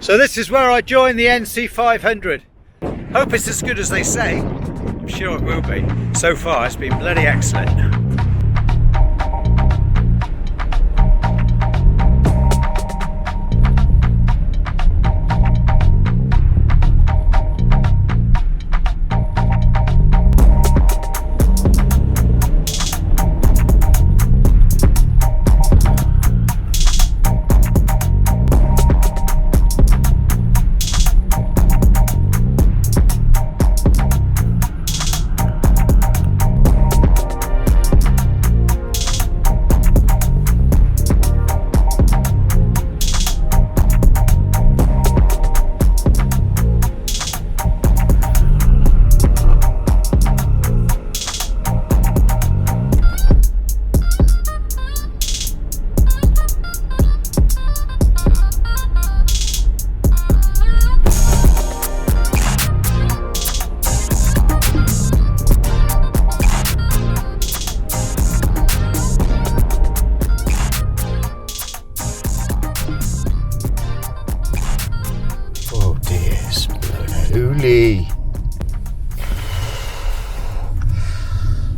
So this is where I joined the NC 500. Hope it's as good as they say. I'm sure it will be. So far it's been bloody excellent.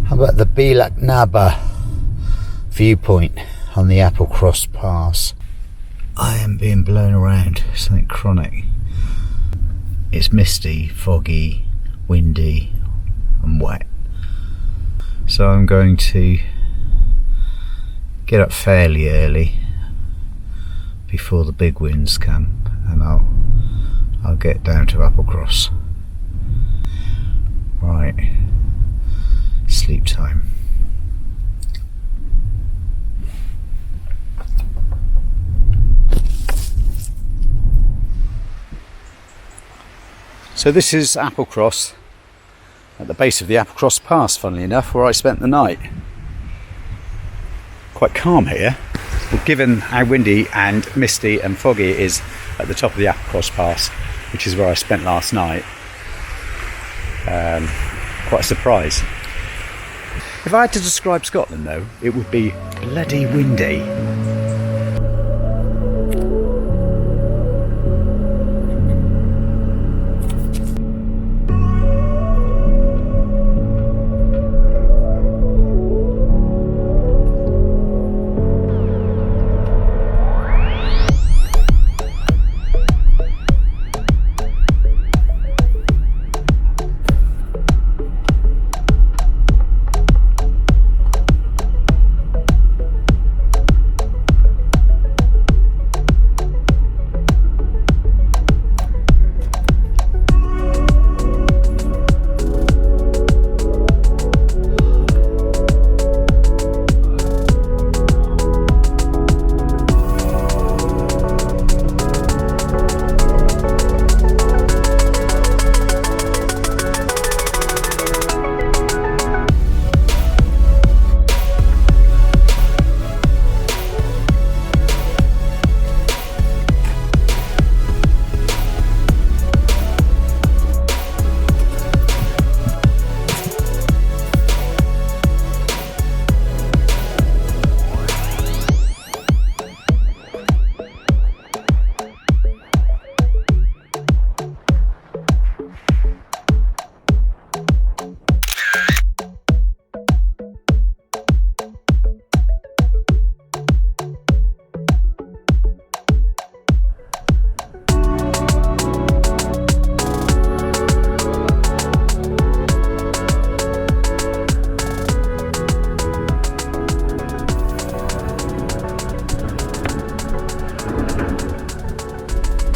How about the Bilak Naba viewpoint on the Applecross Pass? I am being blown around, something chronic. It's misty, foggy, windy and wet. So I'm going to get up fairly early before the big winds come, and I'll get down to Applecross. Right, sleep time. So this is Applecross, at the base of the Applecross Pass, funnily enough, where I spent the night. Quite calm here, but given how windy and misty and foggy it is at the top of the Applecross Pass, which is where I spent last night. Quite a surprise. If I had to describe Scotland though, it would be bloody windy.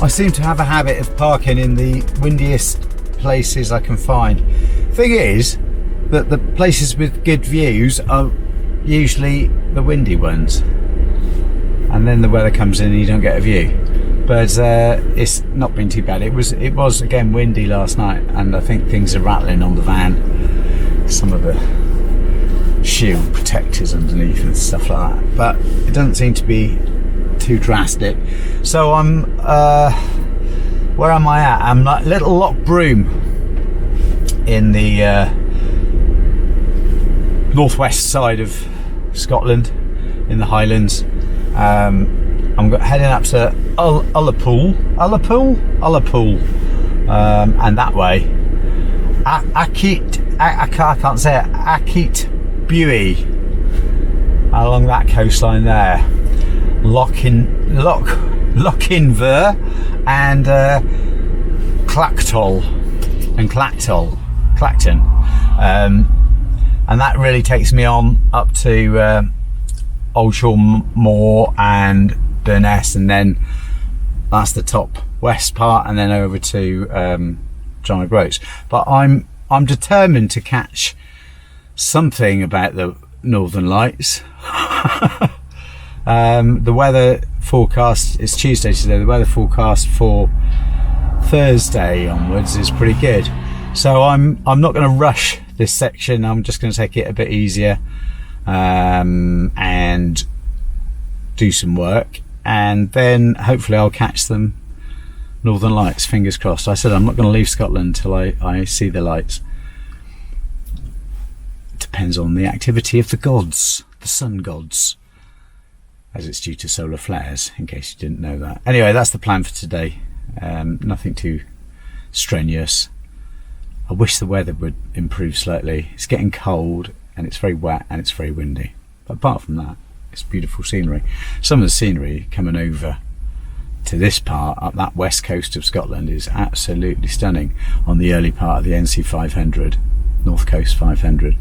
I seem to have a habit of parking in the windiest places I can find. Thing is that the places with good views are usually the windy ones, and then the weather comes in and you don't get a view. But it's not been too bad. It was again windy last night, and I think things are rattling on the van. Some of the shield protectors underneath and stuff like that, but it doesn't seem to be too drastic. So I'm where am I at? I'm like Little Loch Broom in the northwest side of Scotland, in the Highlands. I'm heading up to Ullapool, and that way, I can't say it, Akit Buie, along that coastline there, Lochinver and Clacton, and that really takes me on up to Oldshaw Moor and Burness, and then that's the top west part, and then over to John O'Groats. But I'm determined to catch something about the Northern Lights. The weather forecast, it's Tuesday today, the weather forecast for Thursday onwards is pretty good. So I'm not going to rush this section. I'm just going to take it a bit easier and do some work, and then hopefully I'll catch them Northern Lights, fingers crossed. I said I'm not going to leave Scotland till I see the lights. It depends on the activity of the gods, the sun gods, as it's due to solar flares, in case you didn't know that. Anyway, that's the plan for today. Nothing too strenuous. I wish the weather would improve slightly. It's getting cold and it's very wet and it's very windy. But apart from that, it's beautiful scenery. Some of the scenery coming over to this part, up that west coast of Scotland, is absolutely stunning on the early part of the NC 500, North Coast 500.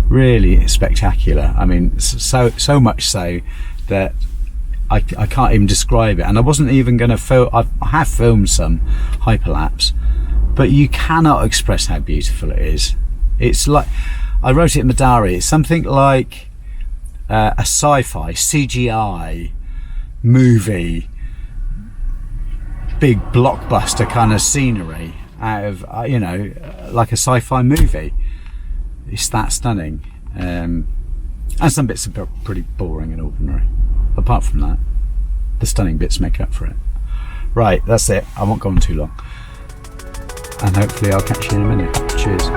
Really spectacular. I mean, so much so that I can't even describe it. And I wasn't even going to film. I have filmed some hyperlapse, but you cannot express how beautiful it is. It's like, I wrote it in my diary, it's something like a sci-fi CGI movie, big blockbuster kind of scenery out of like a sci-fi movie. It's that stunning, and some bits are pretty boring and ordinary. Apart from that, the stunning bits make up for it. Right, that's it. I won't go on too long, and hopefully I'll catch you in a minute. Cheers.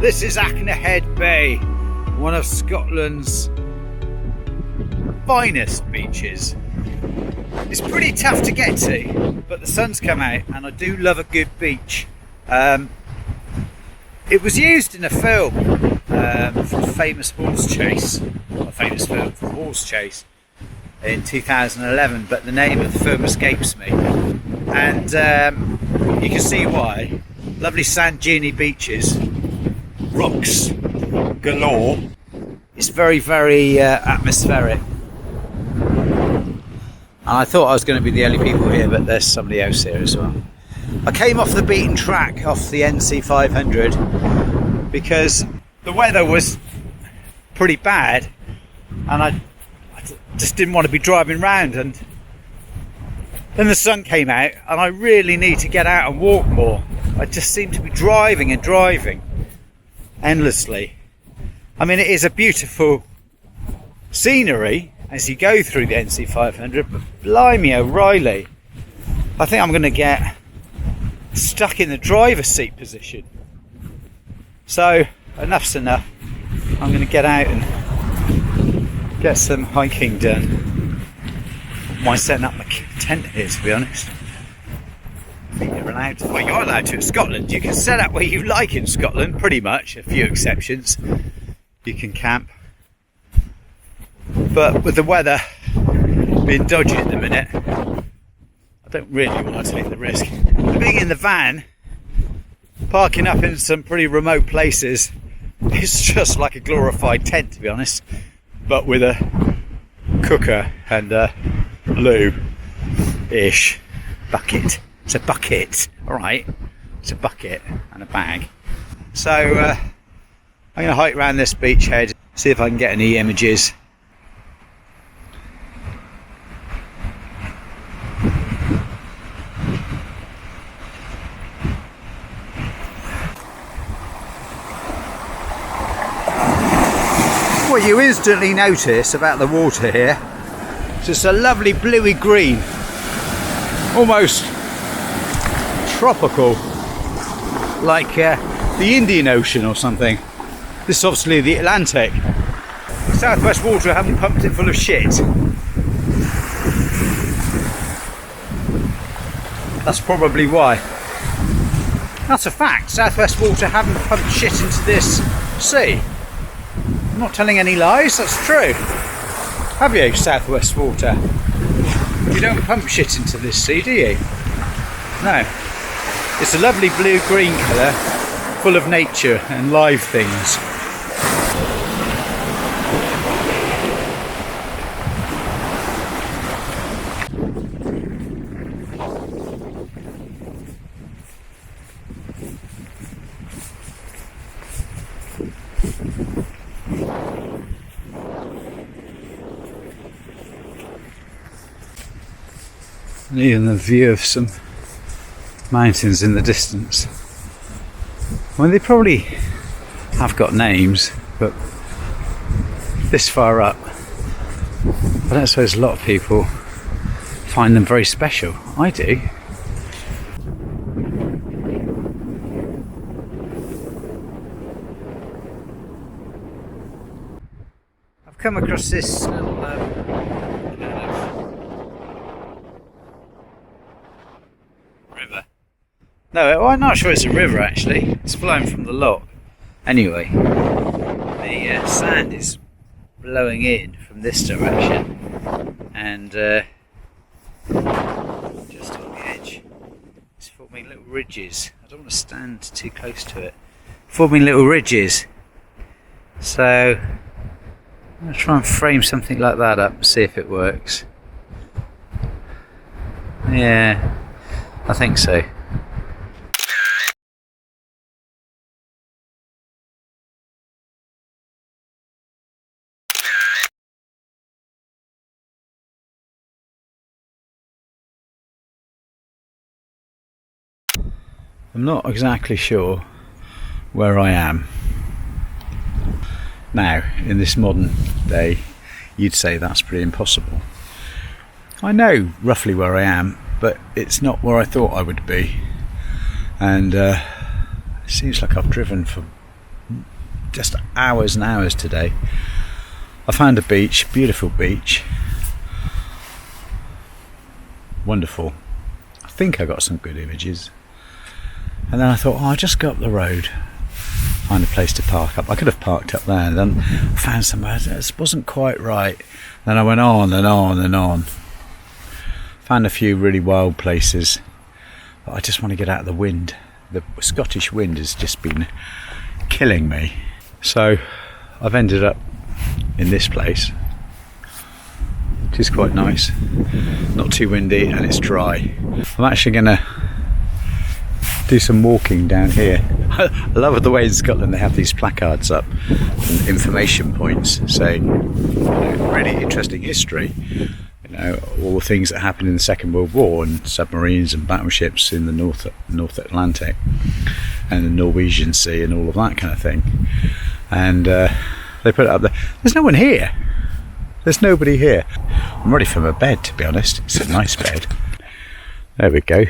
This is Achnahead Bay, one of Scotland's finest beaches. It's pretty tough to get to, but the sun's come out and I do love a good beach. It was used in a film for Famous Horse Chase, a famous film for Horse Chase in 2011, but the name of the film escapes me. And you can see why. Lovely sand duny beaches, rocks galore. It's very, very atmospheric. And I thought I was going to be the only people here, but there's somebody else here as well. I came off the beaten track, off the NC 500, because the weather was pretty bad and I just didn't want to be driving round, and then the sun came out and I really need to get out and walk more. I just seem to be driving and driving endlessly. I mean, it is a beautiful scenery as you go through the NC 500, but blimey O'Reilly, I think I'm going to get stuck in the driver's seat position. So enough's enough. I'm going to get out and get some hiking done. Mind setting up my tent here, to be honest. I think you're allowed to, well, you're allowed to in Scotland. You can set up where you like in Scotland, pretty much, a few exceptions. You can camp. But with the weather being dodgy at the minute, I don't really want to take the risk. Being in the van, parking up in some pretty remote places, it's just like a glorified tent, to be honest, but with a cooker and loo-ish bucket. It's a bucket, alright. It's a bucket and a bag. So I'm going to hike around this beachhead, see if I can get any images. What you instantly notice about the water here is just a lovely bluey green, almost tropical, like the Indian Ocean or something. This is obviously the Atlantic. Southwest Water haven't pumped it full of shit. That's probably why. That's a fact. Southwest Water haven't pumped shit into this sea. I'm not telling any lies, that's true. Have you, Southwest Water? You don't pump shit into this sea, do you? No. It's a lovely blue-green colour, full of nature and live things. And even the view of some mountains in the distance. Well, they probably have got names, but this far up, I don't suppose a lot of people find them very special. I do. I've come across this little river. No, I'm not sure it's a river actually. It's flowing from the loch. Anyway, the sand is blowing in from this direction, and just on the edge, it's forming little ridges. I don't want to stand too close to it. Forming little ridges. So I'm going to try and frame something like that up and see if it works. Yeah, I think so. I'm not exactly sure where I am. Now, in this modern day, you'd say that's pretty impossible. I know roughly where I am, but it's not where I thought I would be. And it seems like I've driven for just hours and hours today. I found a beach, beautiful beach. Wonderful. I think I got some good images. And then I thought, oh, I'll just go up the road, find a place to park up. I could have parked up there, and then I found somewhere that wasn't quite right. Then I went on and on and on. Found a few really wild places, but I just want to get out of the wind. The Scottish wind has just been killing me. So I've ended up in this place, which is quite nice. Not too windy and it's dry. I'm actually going to do some walking down here. I love the way in Scotland they have these placards up and information points saying, really interesting history, all the things that happened in the Second World War and submarines and battleships in the North Atlantic and the Norwegian Sea and all of that kind of thing. And they put it up there. There's no one here. There's nobody here. I'm ready for my bed, to be honest. It's a nice bed. There we go.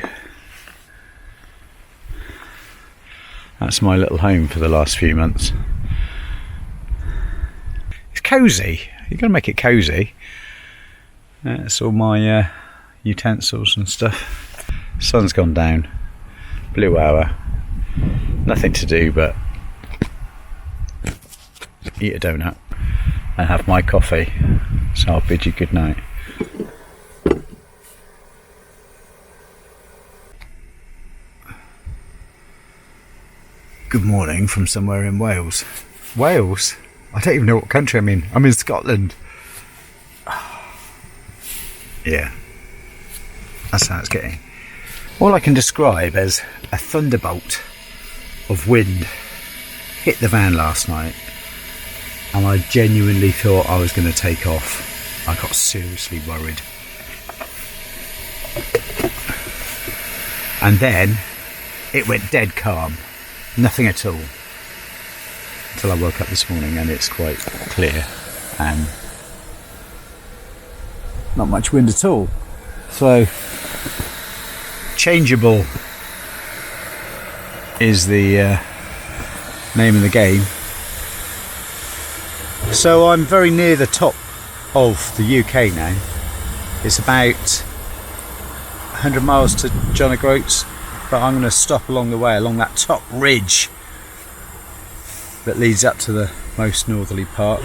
That's my little home for the last few months. It's cosy. You've got to make it cosy. That's all my utensils and stuff. Sun's gone down. Blue hour. Nothing to do but eat a donut and have my coffee. So I'll bid you good night. Good morning from somewhere in Wales. Wales? I don't even know what country I'm in. I'm in Scotland. Yeah, that's how it's getting. All I can describe as a thunderbolt of wind hit the van last night, and I genuinely thought I was going to take off. I got seriously worried. And then it went dead calm, nothing at all, until I woke up this morning and it's quite clear and not much wind at all. So changeable is the name of the game. So I'm very near the top of the UK now. It's about 100 miles to John O'Groats, but I'm going to stop along the way, along that top ridge that leads up to the most northerly part,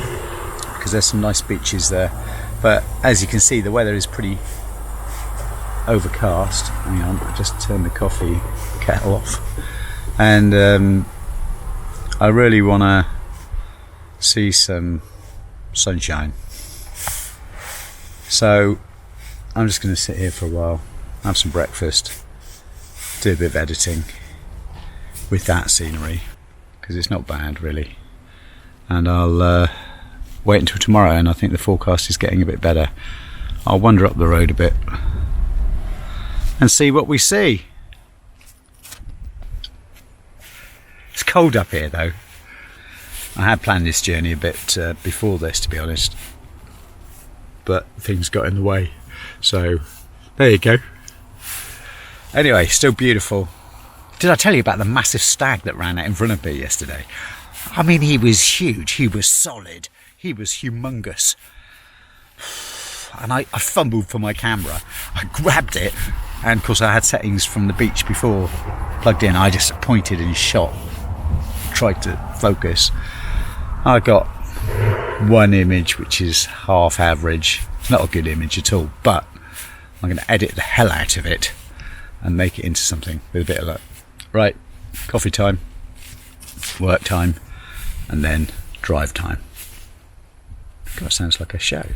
because there's some nice beaches there. But as you can see, the weather is pretty overcast. Hang on, I just turned the coffee kettle off, and I really want to see some sunshine. So I'm just going to sit here for a while, have some breakfast, do a bit of editing with that scenery, because it's not bad really, and I'll wait until tomorrow, and I think the forecast is getting a bit better. I'll wander up the road a bit and see what we see. It's cold up here though. I had planned this journey a bit before this, to be honest, but things got in the way, so there you go. Anyway, still beautiful. Did I tell you about the massive stag that ran out in front of me yesterday? I mean, he was huge, he was solid, he was humongous. And I fumbled for my camera. I grabbed it, and of course I had settings from the beach before plugged in. I just pointed and shot, tried to focus. I got one image which is half average. It's not a good image at all, but I'm going to edit the hell out of it and make it into something with a bit of luck. Right, coffee time, work time, and then drive time. God, sounds like a show.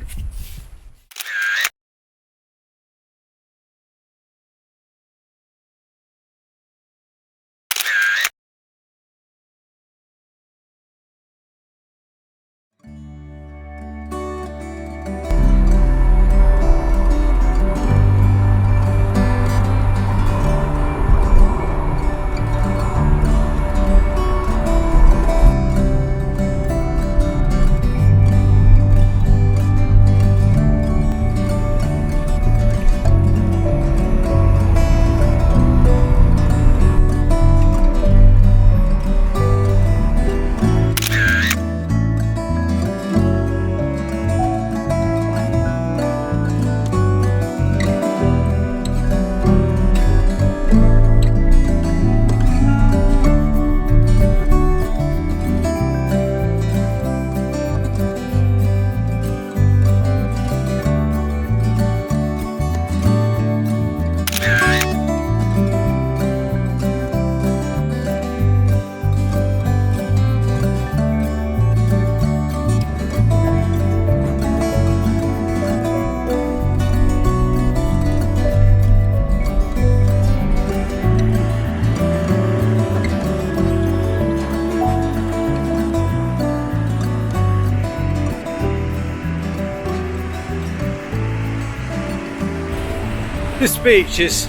This beach is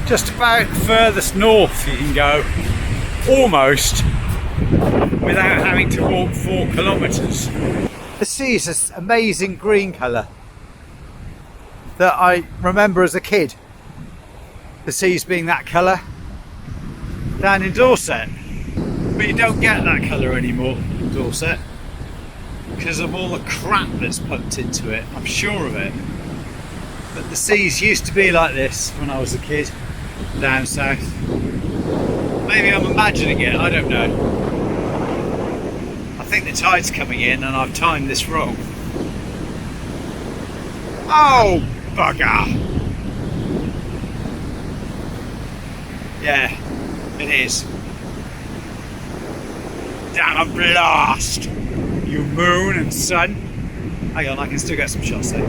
just about the furthest north you can go, almost, without having to walk 4 kilometres. The sea is this amazing green colour that I remember as a kid. The seas being that colour down in Dorset, but you don't get that colour anymore in Dorset because of all the crap that's pumped into it. I'm sure of it. But the seas used to be like this when I was a kid down south. Maybe I'm imagining it, I don't know. I think the tide's coming in and I've timed this wrong. Oh, bugger! Yeah, it is. Damn a blast! You moon and sun. Hang on, I can still get some shots there.